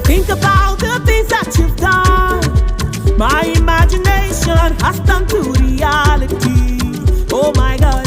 Think about the things that you've done. My imagination has turned to reality. Oh my God.